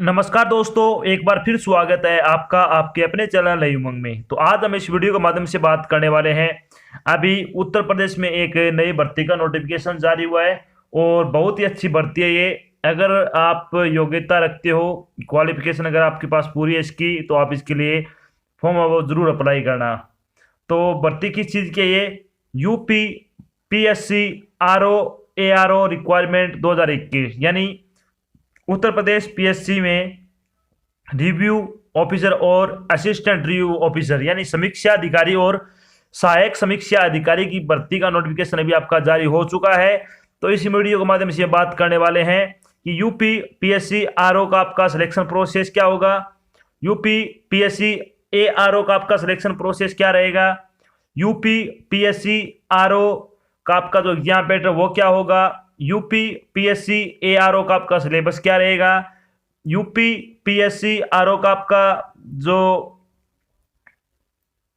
नमस्कार दोस्तों, एक बार फिर स्वागत है आपका आपके अपने चैनल नई उमंग में। तो आज हम इस वीडियो के माध्यम से बात करने वाले हैं। अभी उत्तर प्रदेश में एक नई भर्ती का नोटिफिकेशन जारी हुआ है और बहुत ही अच्छी भर्ती है ये। अगर आप योग्यता रखते हो, क्वालिफिकेशन अगर आपके पास पूरी है इसकी, तो आप इसके लिए फॉर्म वो जरूर अप्लाई करना। तो भर्ती किस चीज़ की है ये? UP PSC RO ARO requirement 2021, यानी उत्तर प्रदेश पीएससी में रिव्यू ऑफिसर और असिस्टेंट रिव्यू ऑफिसर यानी समीक्षा अधिकारी और सहायक समीक्षा अधिकारी की भर्ती का नोटिफिकेशन अभी आपका जारी हो चुका है। तो इस वीडियो के माध्यम से बात करने वाले हैं कि यूपी पीएससी आरओ का आपका सिलेक्शन प्रोसेस क्या होगा, यूपी पीएससी एआरओ का आपका सिलेक्शन प्रोसेस क्या रहेगा, यूपी पीएससी आरओ का आपका जो एग्जाम पैटर्न वो क्या होगा, यूपी पीएससी एआरओ का आपका सिलेबस क्या रहेगा, यूपी पीएससी आरओ का आपका जो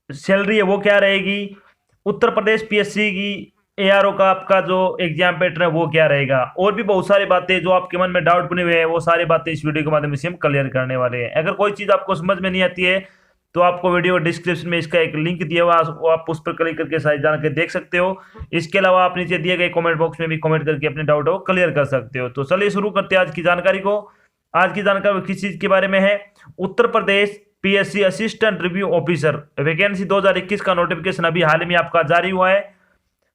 सैलरी है वो क्या रहेगी, उत्तर प्रदेश पीएससी की एआरओ का आपका जो एग्जाम पैटर्न है वो क्या रहेगा, और भी बहुत सारी बातें जो आपके मन में डाउट बने हुए हैं वो सारी बातें इस वीडियो के माध्यम से हम क्लियर करने वाले हैं। अगर कोई चीज़ आपको समझ में नहीं आती है तो आपको वीडियो डिस्क्रिप्शन में इसका एक लिंक दिया हुआ, वो आप उस पर क्लिक करके सारी जानकारी देख सकते हो। इसके अलावा आप नीचे दिए गए कमेंट बॉक्स में भी कमेंट करके अपने डाउट को क्लियर कर सकते हो। तो चलिए शुरू करते हैं आज की जानकारी को। आज की जानकारी किस चीज़ के बारे में है? Uttar Pradesh PSC assistant review officer vacancy 2021 का नोटिफिकेशन अभी हाल में आपका जारी हुआ है।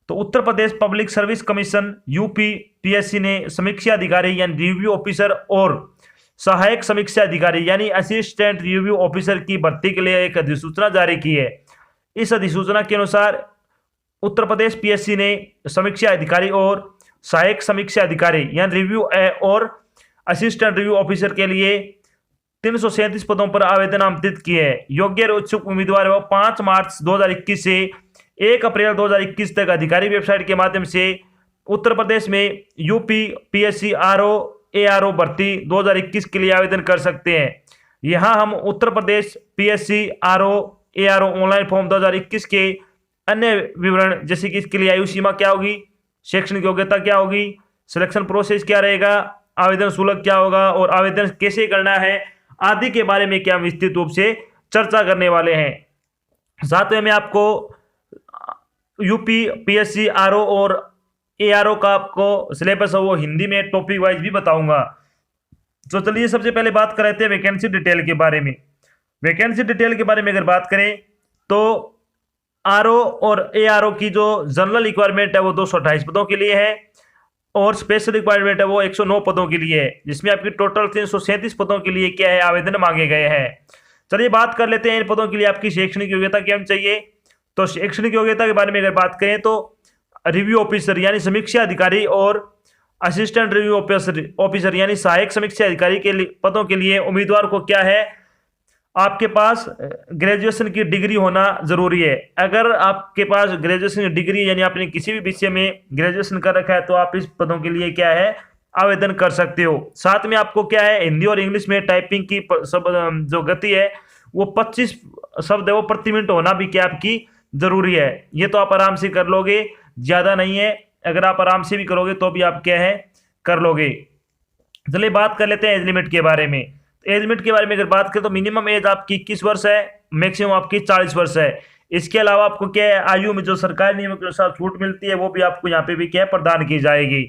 तो Uttar Pradesh public service commission UP PSC ने समीक्षा अधिकारी यानी रिव्यू ऑफिसर और सहायक समीक्षा अधिकारी यानी असिस्टेंट रिव्यू ऑफिसर की भर्ती के लिए एक अधिसूचना जारी की है। इस अधिसूचना के अनुसार उत्तर प्रदेश पीएससी ने समीक्षा अधिकारी और सहायक समीक्षा अधिकारी यानी रिव्यू और असिस्टेंट रिव्यू ऑफिसर के लिए 337 पदों पर आवेदन आमंत्रित किए हैं। योग्य और इच्छुक उम्मीदवार 5 मार्च 2021 से 1 अप्रैल 2021 तक अधिकारी वेबसाइट के माध्यम से उत्तर प्रदेश में यूपी पीएससी आरओ एआरओ भर्ती 2021 के लिए आवेदन कर सकते हैं। यहां हम Uttar Pradesh PSC RO ARO online form 2021 के अन्य विवरण, जैसे कि इसके लिए आयु सीमा क्या होगी, शैक्षणिक योग्यता क्या होगी, सिलेक्शन प्रोसेस क्या रहेगा, आवेदन शुल्क क्या होगा और आवेदन कैसे करना है आदि के बारे में क्या विस्तृत रूप से चर्चा करने वाले हैं। साथ में मैं आपको यूपी पीएससी आरओ और एआरओ का आपको सिलेबस है वो हिंदी में टॉपिक वाइज भी बताऊंगा। तो चलिए सबसे पहले बात करते हैं वैकेंसी डिटेल के बारे में। वैकेंसी डिटेल के बारे में अगर बात करें तो आरओ और एआरओ की जो जनरल रिक्वायरमेंट है वो 228 पदों के लिए है और स्पेशल रिक्वायरमेंट है वो 109 पदों के लिए है, जिसमें आपकी टोटल 337 पदों के लिए क्या है आवेदन मांगे गए हैं। चलिए बात कर लेते हैं इन पदों के लिए आपकी शैक्षणिक योग्यता क्या चाहिए। तो शैक्षणिक योग्यता के बारे में अगर बात करें तो रिव्यू ऑफिसर यानी समीक्षा अधिकारी और असिस्टेंट रिव्यू ऑफिसर यानी सहायक समीक्षा अधिकारी के पदों के लिए उम्मीदवार को क्या है, आपके पास ग्रेजुएशन की डिग्री होना जरूरी है। अगर आपके पास ग्रेजुएशन की डिग्री यानी आपने किसी भी विषय में ग्रेजुएशन कर रखा है तो आप इस पदों के लिए क्या है आवेदन कर सकते हो। साथ में आपको क्या है हिंदी और इंग्लिश में टाइपिंग की जो गति है वो 25 शब्द है वो प्रति मिनट होना भी क्या आपकी जरूरी है। ये तो आप आराम से कर लोगे, ज़्यादा नहीं है। अगर आप आराम से भी करोगे तो भी आप क्या है कर लोगे। चलिए बात कर लेते हैं एज लिमिट के बारे में। एज लिमिट के बारे में अगर बात करें तो मिनिमम एज आपकी 21 वर्ष है, मैक्सिमम आपकी 40 वर्ष है। इसके अलावा आपको क्या है आयु में जो सरकारी नियमों के अनुसार छूट मिलती है वो भी आपको यहाँ पे भी क्या है प्रदान की जाएगी।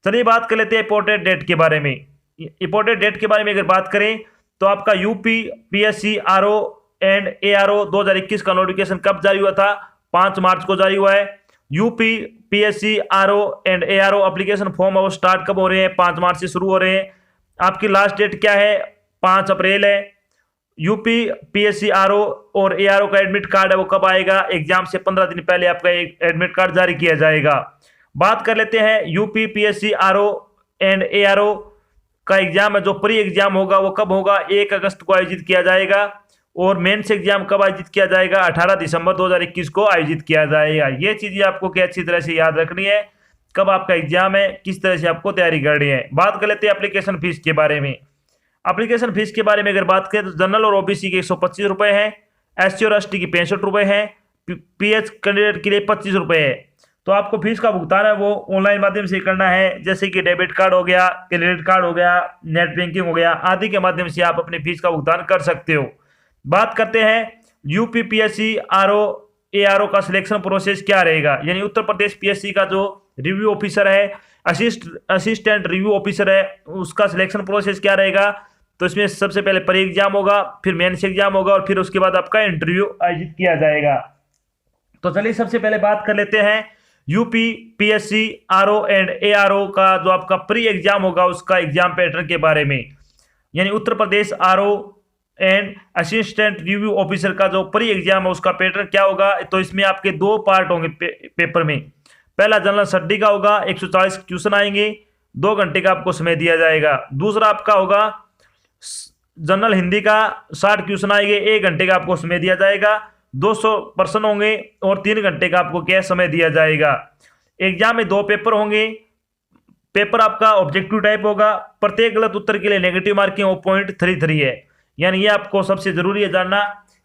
चलिए बात कर लेते हैं इंपॉर्टेंट डेट के बारे में। इंपॉर्टेंट डेट के बारे में अगर बात करें तो आपका UP PSC RO and ARO 2021 का नोटिफिकेशन कब जारी हुआ था? 5 मार्च को जारी हुआ है। UP PSC RO and ARO application form वो स्टार्ट कब हो रहे हैं? 5 मार्च से शुरू हो रहे हैं। आपकी लास्ट डेट क्या है? 5 अप्रैल है। यूपी पीएससी आरओ और एआरओ का एडमिट कार्ड है वो कब आएगा? एग्जाम से 15 दिन पहले आपका एक एडमिट कार्ड जारी किया जाएगा। बात कर लेते हैं UP PSC RO and ARO का एग्जाम है जो प्री एग्जाम होगा वो कब होगा? 1 अगस्त को आयोजित किया जाएगा। और मेंस एग्जाम कब आयोजित किया जाएगा? 18 दिसंबर 2021 को आयोजित किया जाएगा। ये चीजें आपको क्या अच्छी तरह से याद रखनी है, कब आपका एग्जाम है, किस तरह से आपको तैयारी करनी है। बात कर लेते हैं एप्लीकेशन फीस के बारे में। एप्लीकेशन फीस के बारे में अगर बात करें तो जनरल और ओबीसी के 125 रुपये है, एससी और एसटी की 65 रुपये है, पीएच कैंडिडेट के लिए 25 रुपये है। तो आपको फीस का भुगतान है वो ऑनलाइन माध्यम से करना है, जैसे कि डेबिट कार्ड हो गया, क्रेडिट कार्ड हो गया, नेट बैंकिंग हो गया आदि के माध्यम से आप अपनी फीस का भुगतान कर सकते हो। बात करते हैं यूपीपीएससी आरओ एआरओ का सिलेक्शन प्रोसेस क्या रहेगा, यानी उत्तर प्रदेश पीएससी का जो रिव्यू ऑफिसर है, असिस्टेंट रिव्यू ऑफिसर है, उसका सिलेक्शन प्रोसेस क्या रहेगा। तो इसमें सबसे पहले प्री एग्जाम होगा, फिर मेंस एग्जाम होगा और फिर उसके बाद आपका इंटरव्यू आयोजित किया जाएगा। तो चलिए सबसे पहले बात कर लेते हैं UP PSC RO and ARO का जो आपका प्री एग्जाम होगा उसका एग्जाम पैटर्न के बारे में। यानी Uttar Pradesh RO and assistant review officer का जो प्री एग्जाम है उसका पैटर्न क्या होगा। तो इसमें आपके दो पार्ट होंगे पेपर में। पहला जनरल स्टडी का होगा, 140 क्वेश्चन आएंगे, 2 घंटे का आपको समय दिया जाएगा। दूसरा आपका होगा जनरल हिंदी का, 60 क्वेश्चन आएंगे, 1 घंटे का आपको समय दिया जाएगा। 200 पर्सन होंगे और 3 घंटे का आपको क्या समय दिया जाएगा। एग्जाम में 2 पेपर होंगे। पेपर आपका ऑब्जेक्टिव टाइप होगा, प्रत्येक गलत उत्तर के लिए नेगेटिव मार्किंग 0.33 है। यानी ये आपको सबसे जरूरी है जानना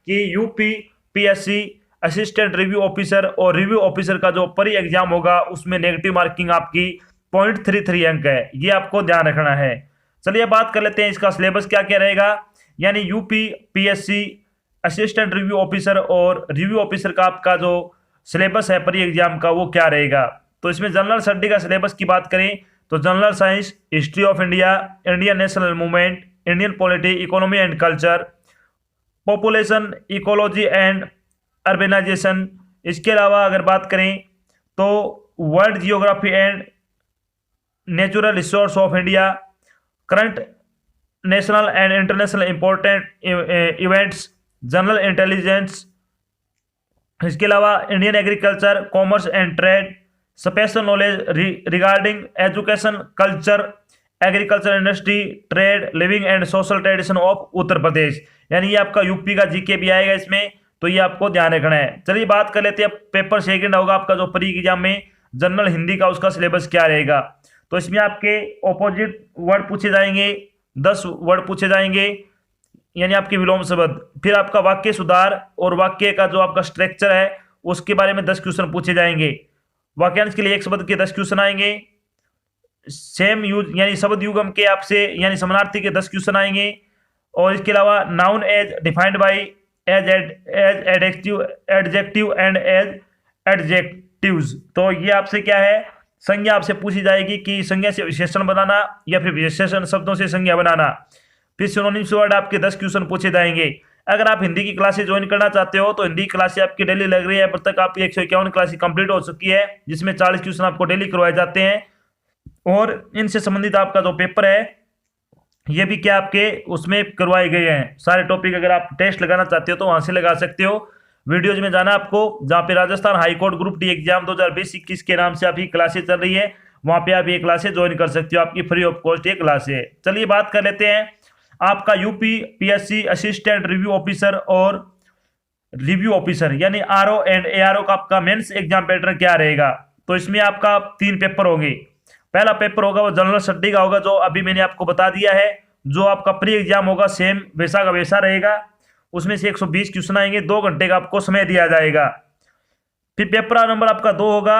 कि UP PSC assistant review officer और रिव्यू ऑफिसर का जो प्री एग्जाम होगा उसमें नेगेटिव मार्किंग आपकी 0.33 अंक है, ये आपको ध्यान रखना है। चलिए बात कर लेते हैं इसका सिलेबस क्या क्या रहेगा। यानी UP PSC assistant review officer और रिव्यू ऑफिसर का आपका जो सिलेबस है प्री एग्जाम का वो क्या रहेगा। तो इसमें जनरल स्टडी का सिलेबस की बात करें तो general science, history of India, Indian national movement, Indian polity, economy and culture, population, ecology and urbanisation. इसके अलावा अगर बात करें तो world geography and natural resource of India, current national and international important events, general intelligence. इसके अलावा Indian agriculture, commerce and trade, special knowledge regarding education, culture, agriculture industry, trade, living and social tradition of Uttar Pradesh. यानी ये आपका UP का GK भी आएगा इसमें, तो ये आपको ध्यान रखना है। चलिए बात कर लेते हैं पेपर सेकंड होगा आपका जो प्री एग्जाम में जनरल हिंदी का, उसका सिलेबस क्या रहेगा। तो इसमें आपके ऑपोजिट वर्ड पूछे जाएंगे, 10 वर्ड पूछे जाएंगे, यानी आपके विलोम शब्द। फिर आपका वाक्य सुधार और वाक्य का जो आपका स्ट्रक्चर है उसके बारे में 10 क्वेश्चन पूछे जाएंगे। वाक्यांश के लिए 1 शब्द के 10 क्वेश्चन आएंगे। सेम यूज यानी शब्द युगम के आपसे यानी समानार्थी के 10 क्वेश्चन आएंगे। और इसके अलावा noun as defined by as adjective and as adjectives. तो ये आपसे क्या है, संज्ञा आपसे पूछी जाएगी कि संज्ञा से विशेषण बनाना या फिर विशेषण शब्दों से संज्ञा बनाना। फिर सिनोनिम्स वर्ड आपके 10 क्वेश्चन पूछे जाएंगे। अगर आप हिंदी की क्लासेस ज्वाइन करना चाहते हो तो हिंदी क्लासेस आपकी डेली लग रही है, अब तक आपकी 151 क्लासेस कंप्लीट हो चुकी है, जिसमें 40 क्वेश्चन आपको डेली करवाए जाते हैं। और इनसे संबंधित आपका जो पेपर है ये भी क्या आपके उसमें करवाए गए हैं सारे टॉपिक। अगर आप टेस्ट लगाना चाहते हो तो वहां से लगा सकते हो। वीडियोज में जाना आपको, जहाँ पे Rajasthan high court group D exam 2020-21 के नाम से आपकी क्लासेस चल रही है, वहां पे आप ये क्लासेस ज्वाइन कर सकते हो, आपकी फ्री ऑफ कॉस्ट ये क्लास है। चलिए बात कर लेते हैं आपका UP PSC assistant review officer और रिव्यू ऑफिसर यानी आरओ एंड एआरओ का आपका मेंस एग्जाम पैटर्न क्या रहेगा। तो इसमें आपका 3 पेपर होंगे। पहला पेपर होगा वो जनरल स्टडी का होगा, जो अभी मैंने आपको बता दिया है। जो आपका प्री एग्जाम होगा सेम वैसा का वैसा रहेगा, उसमें से 120 क्वेश्चन आएंगे, 2 घंटे का आपको समय दिया जाएगा। फिर पेपर नंबर आपका 2 होगा,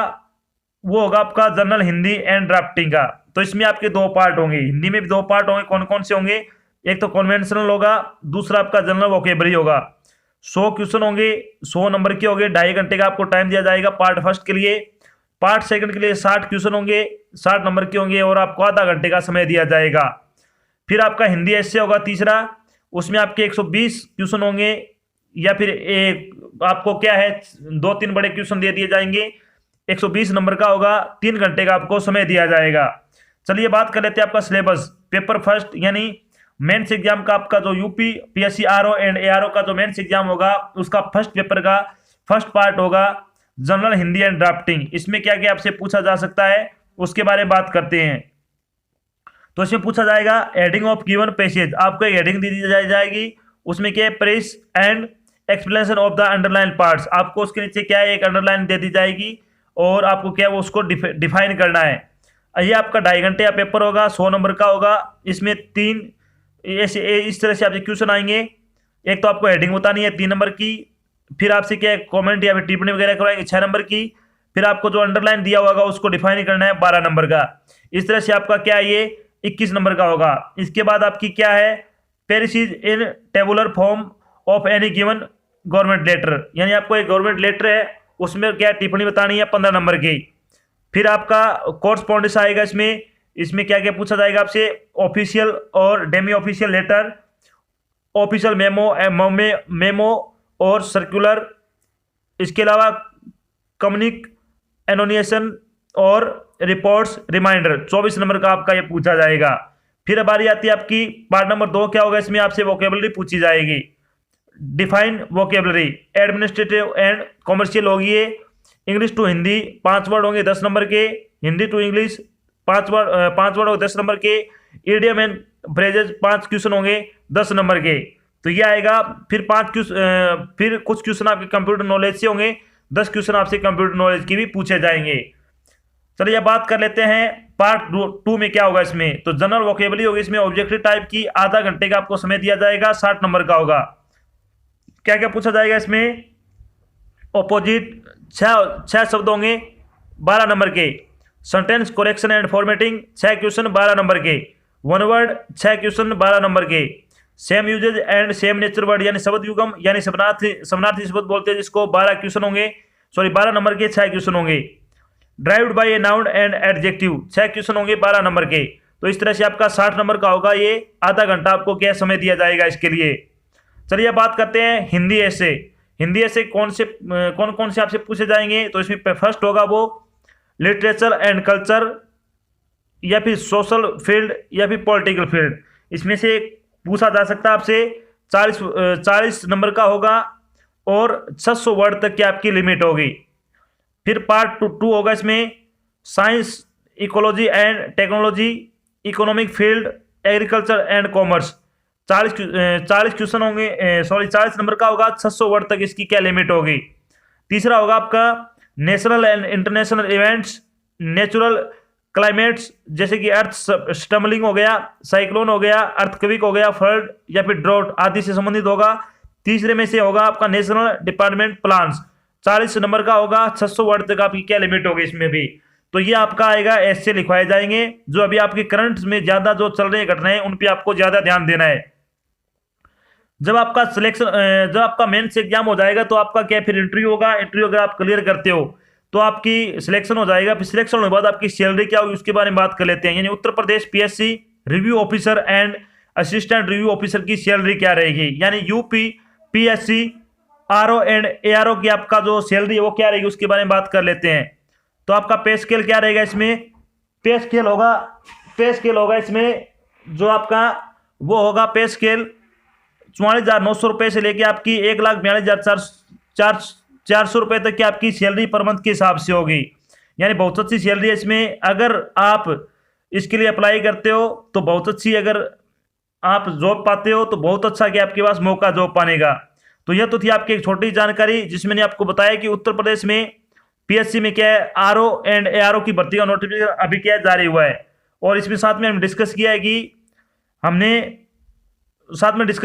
वो होगा आपका जनरल हिंदी एंड ड्राफ्टिंग का। तो इसमें आपके 2 पार्ट होंगे, हिंदी में भी 2 पार्ट होंगे। कौन कौन से होंगे, एक तो कॉन्वेंशनल होगा, दूसरा आपका जनरल वोकेबलरी होगा। 100 क्वेश्चन होंगे, 100 नंबर के होंगे, 2.5 घंटे का आपको टाइम दिया जाएगा पार्ट फर्स्ट के लिए। पार्ट सेकंड के लिए 60 क्वेश्चन होंगे, 60 नंबर के होंगे और आपको आधा घंटे का समय दिया जाएगा। फिर आपका हिंदी ऐसे होगा तीसरा, उसमें आपके 120 क्वेश्चन होंगे, या फिर एक आपको क्या है 2-3 बड़े क्वेश्चन दे दिए जाएंगे। 120 नंबर का होगा, 3 घंटे का आपको समय दिया जाएगा। चलिए बात कर लेते हैं आपका सिलेबस। पेपर फर्स्ट यानी मेंस एग्जाम का आपका जो UP PSC RO and ARO का जो मेंस एग्जाम होगा उसका फर्स्ट पेपर का फर्स्ट पार्ट होगा जनरल हिंदी एंड ड्राफ्टिंग। इसमें क्या क्या आपसे पूछा जा सकता है उसके बारे में बात करते हैं। तो इसमें पूछा जाएगा हेडिंग ऑफ गिवन पैसेज, आपको एक हेडिंग दी जाएगी, उसमें क्या है press and explanation of the underline parts. आपको उसके नीचे क्या है एक अंडरलाइन दे दी जाएगी और आपको क्या है वो उसको डिफाइन करना है। ये आपका 2.5 घंटे का पेपर होगा, 100 नंबर का होगा। इसमें 3 ऐसे इस तरह से आपसे क्वेश्चन आएंगे। एक तो आपको हेडिंग बतानी है 3 नंबर की, फिर आपसे क्या है कॉमेंट या फिर टिप्पणी वगैरह करवाएंगे 6 नंबर की, फिर आपको जो अंडरलाइन दिया होगा उसको डिफाइन करना है 12 नंबर का। इस तरह से आपका क्या है, ये 21 नंबर का होगा। इसके बाद आपकी क्या है, precis in tabular form of any given government letter, यानी आपको एक गवर्नमेंट लेटर है उसमें क्या टिप्पणी बतानी है 15 नंबर की। फिर आपका कोरस्पॉन्डेंस आएगा, इसमें क्या क्या पूछा जाएगा आपसे, ऑफिशियल और demi official letter, official memo और सर्कुलर, इसके अलावा कम्युनिक एनोनिएशन और रिपोर्ट्स रिमाइंडर। 24 नंबर का आपका ये पूछा जाएगा। फिर बारी आती है आपकी पार्ट नंबर 2, क्या होगा, इसमें आपसे वोकेबलरी पूछी जाएगी। Define vocabulary, administrative and commercial होगी ये। इंग्लिश टू हिंदी 5 वर्ड होंगे 10 नंबर के, हिंदी टू इंग्लिश 5 वर्ड होंगे 10 नंबर के, इडियम एंड फ्रेजेस 5 क्वेश्चन होंगे 10 नंबर के। तो ये आएगा। फिर फिर कुछ क्वेश्चन आपके कंप्यूटर नॉलेज से होंगे, 10 क्वेश्चन आपसे कंप्यूटर नॉलेज की भी पूछे जाएंगे। चलिए बात कर लेते हैं पार्ट 2 में क्या होगा। इसमें तो जनरल वोकेबलरी होगी, इसमें ऑब्जेक्टिव टाइप की, आधा घंटे का आपको समय दिया जाएगा, 60 नंबर का होगा। क्या क्या पूछा जाएगा इसमें, ऑपोजिट 6 शब्द होंगे 12 नंबर के, sentence correction and formatting 6 question 12 number के, वन वर्ड 6 क्वेश्चन 12 नंबर के, same usages and same nature word यानी शब्द युगम यानी समानार्थी शब्द बोलते हैं जिसको 12 क्वेश्चन होंगे, 12 नंबर के 6 क्वेश्चन होंगे। Derived by a noun and adjective 6 question होंगे 12 नंबर के। तो इस तरह से आपका 60 नंबर का होगा, ये आधा घंटा आपको क्या समय दिया जाएगा इसके लिए। चलिए बात करते हैं हिंदी ऐसे। हिंदी ऐसे कौन कौन से आपसे पूछे जाएंगे, तो इसमें फर्स्ट होगा वो लिटरेचर एंड कल्चर, या फिर सोशल फील्ड, या फिर पॉलिटिकल फील्ड। इसमें से पूछा जा सकता है आपसे। 40 नंबर का होगा और 600 वर्ड तक की आपकी लिमिट होगी। फिर पार्ट 2 होगा, इसमें science, ecology and technology, economic field, agriculture and commerce. 40 question होंगे, 40 नंबर का होगा, 600 वर्ड तक इसकी क्या लिमिट होगी। तीसरा होगा आपका national and international events, natural climates जैसे कि अर्थ स्टम्बलिंग हो गया, साइक्लोन हो गया, अर्थक्वेक हो गया, फ्लड या फिर ड्रॉट आदि से संबंधित होगा। तीसरे में से होगा आपका नेशनल डिपार्टमेंट प्लान्स, 40 नंबर का होगा, 600 वर्ड तक आपकी क्या लिमिट होगी इसमें भी। तो ये आपका आएगा, ऐसे लिखवाए जाएंगे। जो अभी आपके करंट में ज्यादा जो चल रहे घटनाएं उन पे आपको ज्यादा ध्यान देना है। जब आपका मेंस एग्जाम हो जाएगा तो आपका क्या फिर इंटरव्यू होगा। इंटरव्यू अगर आप क्लियर करते हो तो आपकी सिलेक्शन हो जाएगा। फिर सिलेक्शन होने के बाद आपकी सैलरी क्या होगी उसके बारे में बात कर लेते हैं। यानी Uttar Pradesh PSC review officer and assistant review officer की सैलरी क्या रहेगी, यानी UP PSC RO and ARO की आपका जो सैलरी है वो क्या रहेगी उसके बारे में बात कर लेते हैं। तो आपका पे स्केल क्या रहेगा, इसमें पे स्केल होगा इसमें जो आपका वो होगा पे स्केल 44,900 रुपये से लेके आपकी 1,42,400 रुपये तक की आपकी सैलरी पर मंथ के हिसाब से होगी। यानी बहुत अच्छी सैलरी है इसमें। अगर आप इसके लिए अप्लाई करते हो तो बहुत अच्छी, अगर आप जॉब पाते हो तो बहुत अच्छा कि आपके पास मौका जॉब पाने का। तो यह तो थी आपकी एक छोटी जानकारी जिसमें मैंने आपको बताया कि उत्तर प्रदेश में पीएससी में क्या है, आरओ एंड एआरओ की भर्ती का नोटिफिकेशन अभी क्या जारी हुआ है। और इसमें साथ में हमने डिस्कस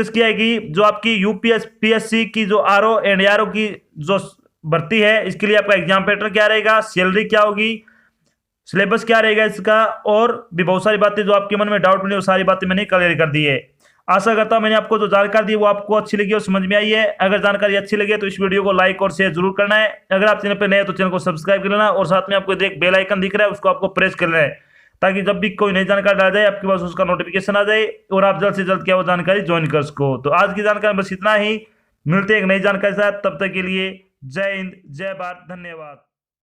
किया है कि जो आपकी यूपीएससी की जो आरओ एंड एआरओ की जो भर्ती है इसके लिए आपका एग्जाम पैटर्न क्या रहेगा, सैलरी क्या होगी, सिलेबस क्या रहेगा इसका, और भी बहुत सारी बातें जो आपके मन में डाउट बनी वो सारी बातें मैंने क्लियर कर दी है। आशा करता हूं मैंने आपको जो जानकारी दी वो आपको अच्छी लगी और समझ में आई है। अगर जानकारी अच्छी लगे तो इस वीडियो को लाइक और शेयर जरूर करना है। अगर आप चैनल पर नए हैं तो चैनल को सब्सक्राइब कर लेना और साथ में आपको एक बेल आइकन दिख रहा है उसको आपको प्रेस कर लेना है ताकि जब भी कोई नई जानकारी डाला जाए आपके पास उसका नोटिफिकेशन आ जाए और आप जल्द से जल्द क्या वो जानकारी ज्वाइन कर सको। तो आज की जानकारी बस इतना ही, मिलते हैं एक नई जानकारी के साथ। तब तक के लिए जय हिंद, जय भारत, धन्यवाद।